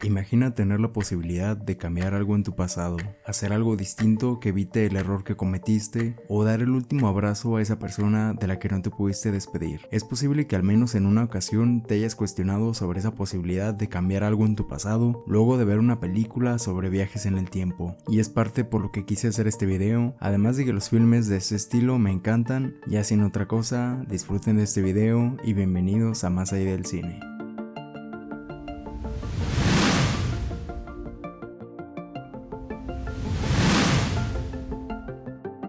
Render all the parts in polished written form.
Imagina tener la posibilidad de cambiar algo en tu pasado, hacer algo distinto que evite el error que cometiste o dar el último abrazo a esa persona de la que no te pudiste despedir. Es posible que al menos en una ocasión te hayas cuestionado sobre esa posibilidad de cambiar algo en tu pasado luego de ver una película sobre viajes en el tiempo. Y es parte por lo que quise hacer este video, además de que los filmes de ese estilo me encantan. Ya sin otra cosa, disfruten de este video y bienvenidos a Más Allá del Cine.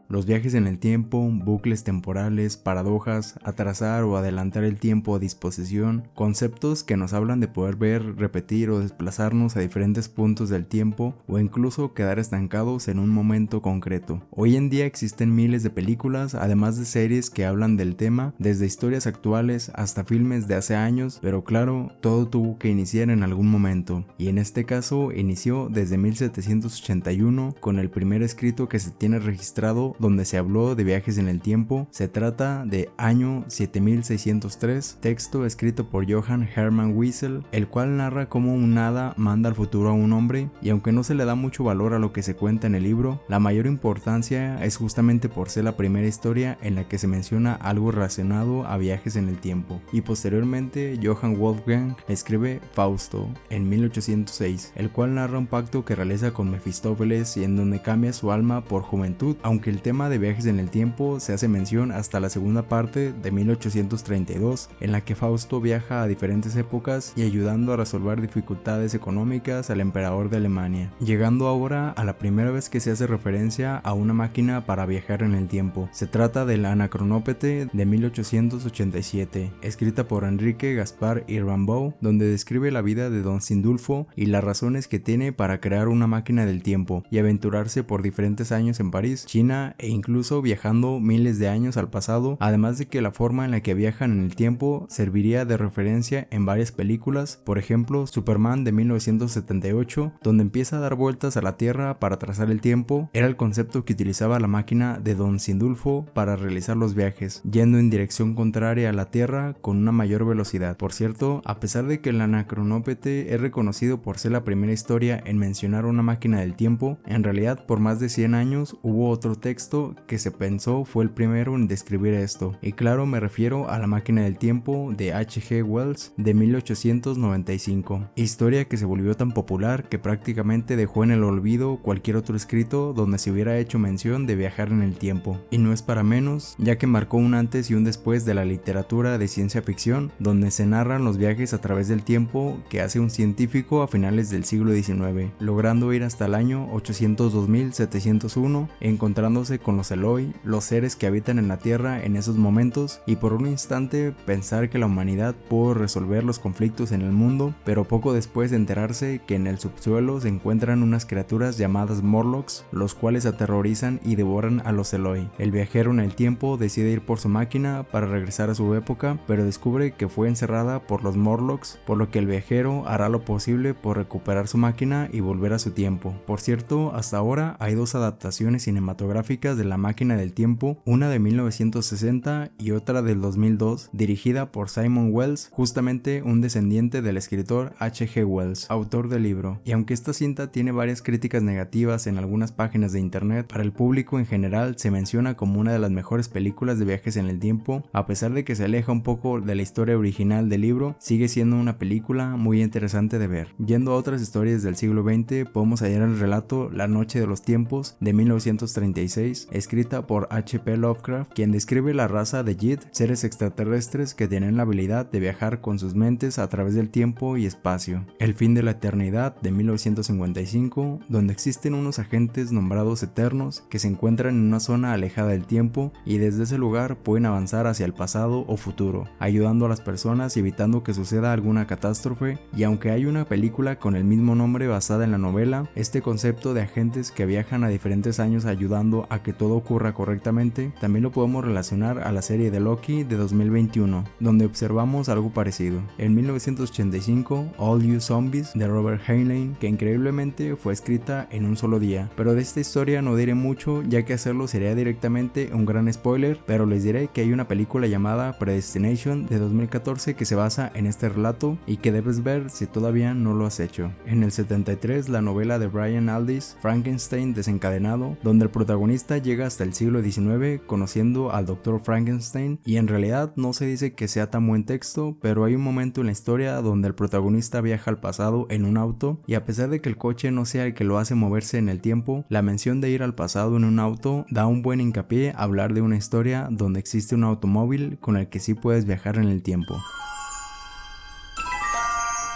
Los viajes en el tiempo, bucles temporales, paradojas, atrasar o adelantar el tiempo a disposición, conceptos que nos hablan de poder ver, repetir o desplazarnos a diferentes puntos del tiempo o incluso quedar estancados en un momento concreto. Hoy en día existen miles de películas, además de series que hablan del tema, desde historias actuales hasta filmes de hace años, pero claro, todo tuvo que iniciar en algún momento, y en este caso inició desde 1781 con el primer escrito que se tiene registrado donde se habló de viajes en el tiempo. Se trata de año 7603, texto escrito por Johann Hermann Wiesel, el cual narra cómo un hada manda al futuro a un hombre, y aunque no se le da mucho valor a lo que se cuenta en el libro, la mayor importancia es justamente por ser la primera historia en la que se menciona algo relacionado a viajes en el tiempo. Y posteriormente Johann Wolfgang escribe Fausto en 1806, el cual narra un pacto que realiza con Mefistófeles y en donde cambia su alma por juventud, aunque el tema de viajes en el tiempo se hace mención hasta la segunda parte de 1832, en la que Fausto viaja a diferentes épocas y ayudando a resolver dificultades económicas al emperador de Alemania, llegando ahora a la primera vez que se hace referencia a una máquina para viajar en el tiempo. Se trata del Anacronópete de 1887, escrita por Enrique Gaspar y Rimbaud, donde describe la vida de Don Sindulfo y las razones que tiene para crear una máquina del tiempo y aventurarse por diferentes años en París, China e incluso viajando miles de años al pasado, además de que la forma en la que viajan en el tiempo serviría de referencia en varias películas, por ejemplo Superman de 1978, donde empieza a dar vueltas a la Tierra para trazar el tiempo. Era el concepto que utilizaba la máquina de Don Sindulfo para realizar los viajes, yendo en dirección contraria a la Tierra con una mayor velocidad. Por cierto, a pesar de que el Anacronópete es reconocido por ser la primera historia en mencionar una máquina del tiempo, en realidad por más de 100 años hubo otro texto que se pensó fue el primero en describir esto, y claro, me refiero a La máquina del tiempo de H.G. Wells de 1895, historia que se volvió tan popular que prácticamente dejó en el olvido cualquier otro escrito donde se hubiera hecho mención de viajar en el tiempo, y no es para menos, ya que marcó un antes y un después de la literatura de ciencia ficción, donde se narran los viajes a través del tiempo que hace un científico a finales del siglo XIX, logrando ir hasta el año 802.701, encontrándose con los Eloi, los seres que habitan en la Tierra en esos momentos, y por un instante pensar que la humanidad pudo resolver los conflictos en el mundo, pero poco después de enterarse que en el subsuelo se encuentran unas criaturas llamadas Morlocks, los cuales aterrorizan y devoran a los Eloi. El viajero en el tiempo decide ir por su máquina para regresar a su época, pero descubre que fue encerrada por los Morlocks, por lo que el viajero hará lo posible por recuperar su máquina y volver a su tiempo. Por cierto, hasta ahora hay dos adaptaciones cinematográficas de La máquina del tiempo, una de 1960 y otra del 2002, dirigida por Simon Wells, justamente un descendiente del escritor H.G. Wells, autor del libro. Y aunque esta cinta tiene varias críticas negativas en algunas páginas de internet, para el público en general se menciona como una de las mejores películas de viajes en el tiempo. A pesar de que se aleja un poco de la historia original del libro, sigue siendo una película muy interesante de ver. Yendo a otras historias del siglo XX, podemos hallar el relato La noche de los tiempos de 1936, escrita por H.P. Lovecraft, quien describe la raza de Yid, seres extraterrestres que tienen la habilidad de viajar con sus mentes a través del tiempo y espacio. El fin de la eternidad de 1955, donde existen unos agentes nombrados eternos que se encuentran en una zona alejada del tiempo y desde ese lugar pueden avanzar hacia el pasado o futuro, ayudando a las personas y evitando que suceda alguna catástrofe. Y aunque hay una película con el mismo nombre basada en la novela, este concepto de agentes que viajan a diferentes años ayudando a que todo ocurra correctamente, también lo podemos relacionar a la serie de Loki de 2021, donde observamos algo parecido. En 1985, All You Zombies de Robert Heinlein, que increíblemente fue escrita en un solo día, pero de esta historia no diré mucho ya que hacerlo sería directamente un gran spoiler, pero les diré que hay una película llamada Predestination de 2014 que se basa en este relato y que debes ver si todavía no lo has hecho. En el 73, la novela de Brian Aldiss, Frankenstein desencadenado, donde el protagonista llega hasta el siglo XIX conociendo al Dr. Frankenstein, y en realidad no se dice que sea tan buen texto, pero hay un momento en la historia donde el protagonista viaja al pasado en un auto, y a pesar de que el coche no sea el que lo hace moverse en el tiempo, la mención de ir al pasado en un auto da un buen hincapié a hablar de una historia donde existe un automóvil con el que sí puedes viajar en el tiempo.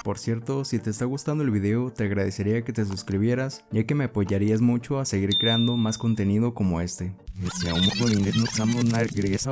Por cierto, si te está gustando el video, te agradecería que te suscribieras, ya que me apoyarías mucho a seguir creando más contenido como este.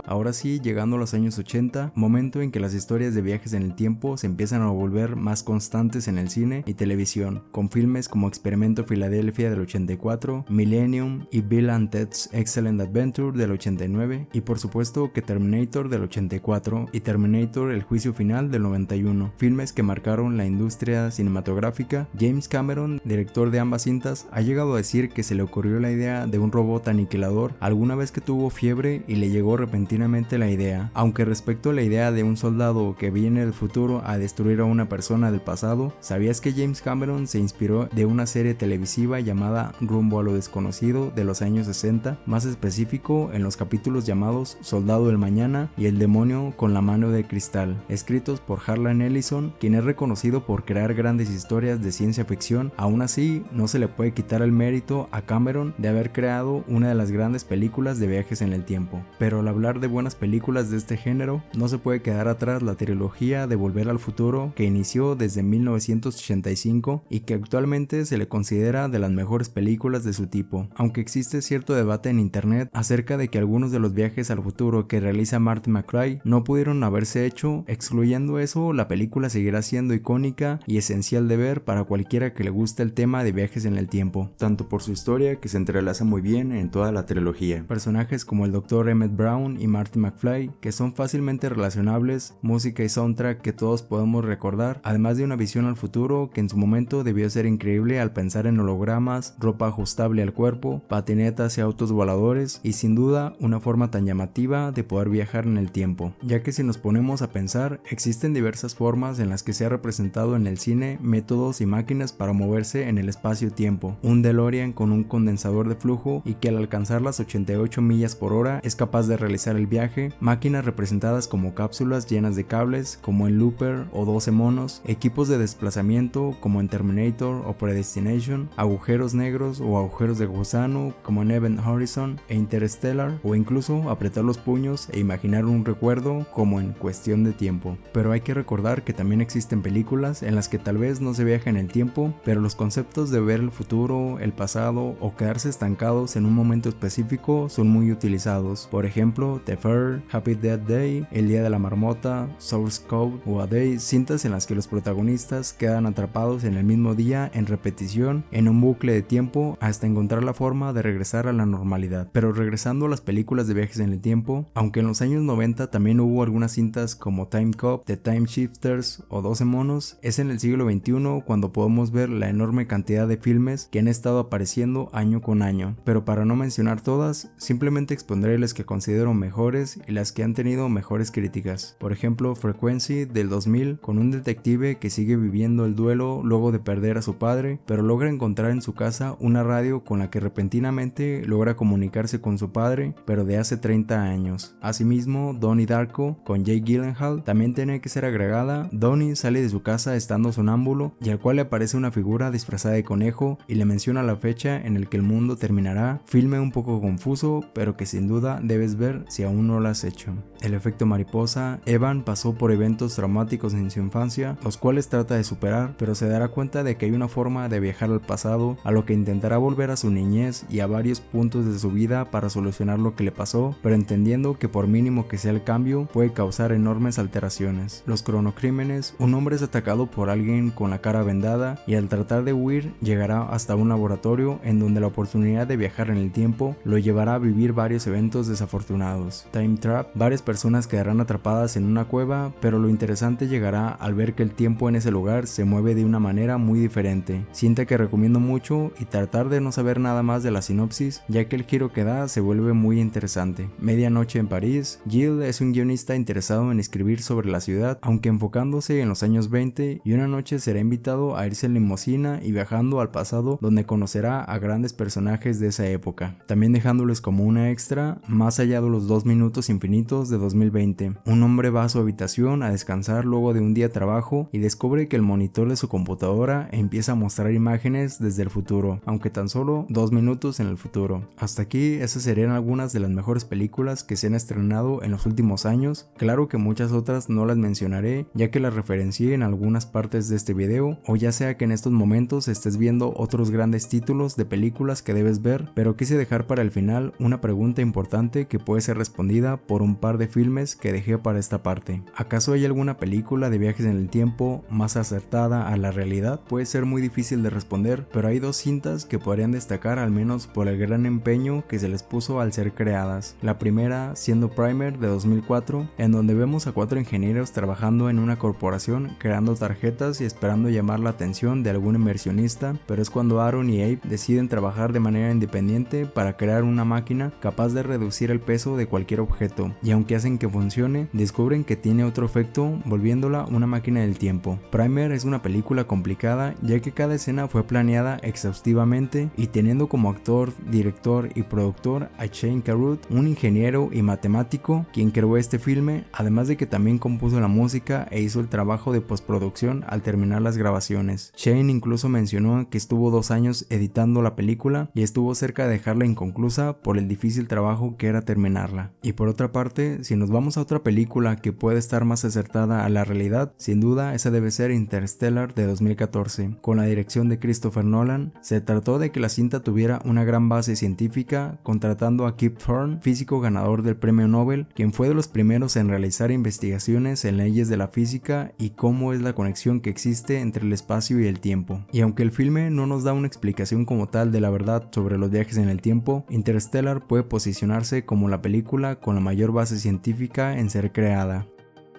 Ahora sí, llegando a los años 80, momento en que las historias de viajes en el tiempo se empiezan a volver más constantes en el cine y televisión, con filmes como Experimento Filadelfia del 84, Millennium y Bill and Ted's Excellent Adventure del 89, y por supuesto que Terminator del 84 y Terminator El Juicio Final del 91, filmes que marcaron la industria cinematográfica. James Cameron, director de ambas cintas, ha llegado a decir que se le ocurrió la idea de un robot aniquilador alguna vez que tuvo fiebre y le llegó repentinamente la idea. Aunque respecto a la idea de un soldado que viene del futuro a destruir a una persona del pasado, ¿sabías que James Cameron se inspiró de una serie televisiva llamada Rumbo a lo Desconocido de los años 60, más específico en los capítulos llamados Soldado del Mañana y El Demonio con la Mano de Cristal, escritos por Harlan Ellison, quien es reconocido por crear grandes historias de ciencia ficción? Aún así, no se le puede quitar el mérito a Cameron de haber creado una de las grandes películas de viajes en el tiempo. Pero al hablar de buenas películas de este género, no se puede quedar atrás la trilogía de Volver al Futuro, que inició desde 1985 y que actualmente se le considera de las mejores películas de su tipo, aunque existe cierto debate en internet acerca de que algunos de los viajes al futuro que realiza Marty McFly no pudieron haberse hecho. Excluyendo eso, la película seguirá siendo icónica y esencial de ver para cualquiera que le guste el tema de viajes en el tiempo, tanto por su historia que se entrelaza muy bien en toda la trilogía, personajes como el Dr. Emmett Brown y Marty McFly que son fácilmente relacionables, música y soundtrack que todos podemos recordar, además de una visión al futuro que en su momento debió ser increíble al pensar en hologramas, ropa ajustable al cuerpo, patinetas y autos voladores, y sin duda una forma tan llamativa de poder viajar en el tiempo, ya que si nos ponemos a pensar, existen diversas formas en las que se ha representado en el cine métodos y máquinas para moverse en el espacio-tiempo. Un DeLorean con un condensador de flujo y que al alcanzar las 88 millas por hora es capaz de realizar el viaje, máquinas representadas como cápsulas llenas de cables como en Looper o 12 monos, equipos de desplazamiento como en Terminator o Predestination, agujeros negros o agujeros de gusano como en Event Horizon e Interstellar, o incluso apretar los puños e imaginar un recuerdo como en Cuestión de Tiempo. Pero hay que recordar que también existen películas en las que tal vez no se viaja en el tiempo, pero los conceptos de ver el futuro, el pasado o quedarse estancados en un momento específico son muy utilizados. Por ejemplo, The Fair, Happy Death Day, El Día de la Marmota, Source Code o A Day, cintas en las que los protagonistas quedan atrapados en el mismo día en repetición, en un bucle de tiempo hasta encontrar la forma de regresar a la normalidad. Pero regresando a las películas de viajes en el tiempo, aunque en los años 90 también hubo algunas cintas como Time Cop, The Time Shifters o 12 monos, es en el siglo XXI cuando podemos ver la enorme cantidad de filmes que han estado apareciendo año con año. Pero para no mencionar todas, simplemente expondré las que considero mejores y las que han tenido mejores críticas. Por ejemplo, Frequency del 2000, con un detective que sigue viviendo el duelo luego de perder a su padre, pero logra encontrar en su casa una radio con la que repentinamente logra comunicarse con su padre, pero de hace 30 años. Asimismo, Donnie Darko, con Jake Gyllenhaal, también tiene que ser agregada. Donnie sale de su casa estando sonámbulo y al cual le aparece una figura disfrazada de conejo y le menciona la fecha en el que el mundo terminará. Filme un poco confuso, pero que sin duda debes ver si aún no lo has hecho. El efecto mariposa. Evan pasó por eventos traumáticos en su infancia, los cuales trata de superar, pero se dará cuenta de que hay una forma de viajar al pasado, a lo que intentará volver a su niñez y a varios puntos de su vida para solucionar lo que le pasó, pero entendiendo que por mínimo que sea el cambio, puede causar enormes alteraciones. Los cronocrímenes. Un hombre es atacado atacado por alguien con la cara vendada y al tratar de huir llegará hasta un laboratorio en donde la oportunidad de viajar en el tiempo lo llevará a vivir varios eventos desafortunados. Time Trap, varias personas quedarán atrapadas en una cueva, pero lo interesante llegará al ver que el tiempo en ese lugar se mueve de una manera muy diferente. Cinta que recomiendo mucho y tratar de no saber nada más de la sinopsis, ya que el giro que da se vuelve muy interesante. Medianoche en París, Gilles es un guionista interesado en escribir sobre la ciudad, aunque enfocándose en los años 20, y una noche será invitado a irse en limusina y viajando al pasado donde conocerá a grandes personajes de esa época, también dejándoles como una extra más allá de los 2 minutos infinitos de 2020. Un hombre va a su habitación a descansar luego de un día de trabajo y descubre que el monitor de su computadora empieza a mostrar imágenes desde el futuro, aunque tan solo 2 minutos en el futuro. Hasta aquí esas serían algunas de las mejores películas que se han estrenado en los últimos años. Claro que muchas otras no las mencionaré ya que las referencié en algunas partes de este video, o ya sea que en estos momentos estés viendo otros grandes títulos de películas que debes ver, pero quise dejar para el final una pregunta importante que puede ser respondida por un par de filmes que dejé para esta parte. ¿Acaso hay alguna película de viajes en el tiempo más acertada a la realidad? Puede ser muy difícil de responder, pero hay 2 cintas que podrían destacar al menos por el gran empeño que se les puso al ser creadas. La primera siendo Primer de 2004, en donde vemos a 4 ingenieros trabajando en una corporación creando tarjetas y esperando llamar la atención de algún inversionista, pero es cuando Aaron y Abe deciden trabajar de manera independiente para crear una máquina capaz de reducir el peso de cualquier objeto, y aunque hacen que funcione, descubren que tiene otro efecto volviéndola una máquina del tiempo. Primer es una película complicada ya que cada escena fue planeada exhaustivamente y teniendo como actor, director y productor a Shane Carruth, un ingeniero y matemático quien creó este filme, además de que también compuso la música e hizo el trabajo de postproducción al terminar las grabaciones. Shane incluso mencionó que estuvo 2 años editando la película y estuvo cerca de dejarla inconclusa por el difícil trabajo que era terminarla. Y por otra parte, si nos vamos a otra película que puede estar más acertada a la realidad, sin duda esa debe ser Interstellar de 2014. Con la dirección de Christopher Nolan, se trató de que la cinta tuviera una gran base científica, contratando a Kip Thorne, físico ganador del premio Nobel, quien fue de los primeros en realizar investigaciones en leyes de la física y cómo es la conexión que existe entre el espacio y el tiempo. Y aunque el filme no nos da una explicación como tal de la verdad sobre los viajes en el tiempo, Interstellar puede posicionarse como la película con la mayor base científica en ser creada.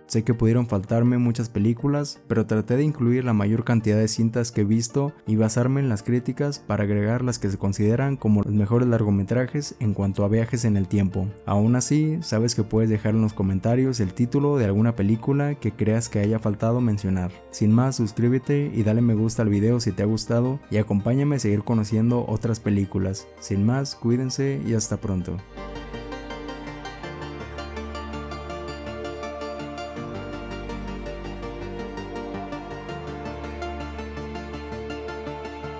Sé que pudieron faltarme muchas películas, pero traté de incluir la mayor cantidad de cintas que he visto y basarme en las críticas para agregar las que se consideran como los mejores largometrajes en cuanto a viajes en el tiempo. Aún así, sabes que puedes dejar en los comentarios el título de alguna película que creas que haya faltado mencionar. Sin más, suscríbete y dale me gusta al video si te ha gustado y acompáñame a seguir conociendo otras películas. Sin más, cuídense y hasta pronto.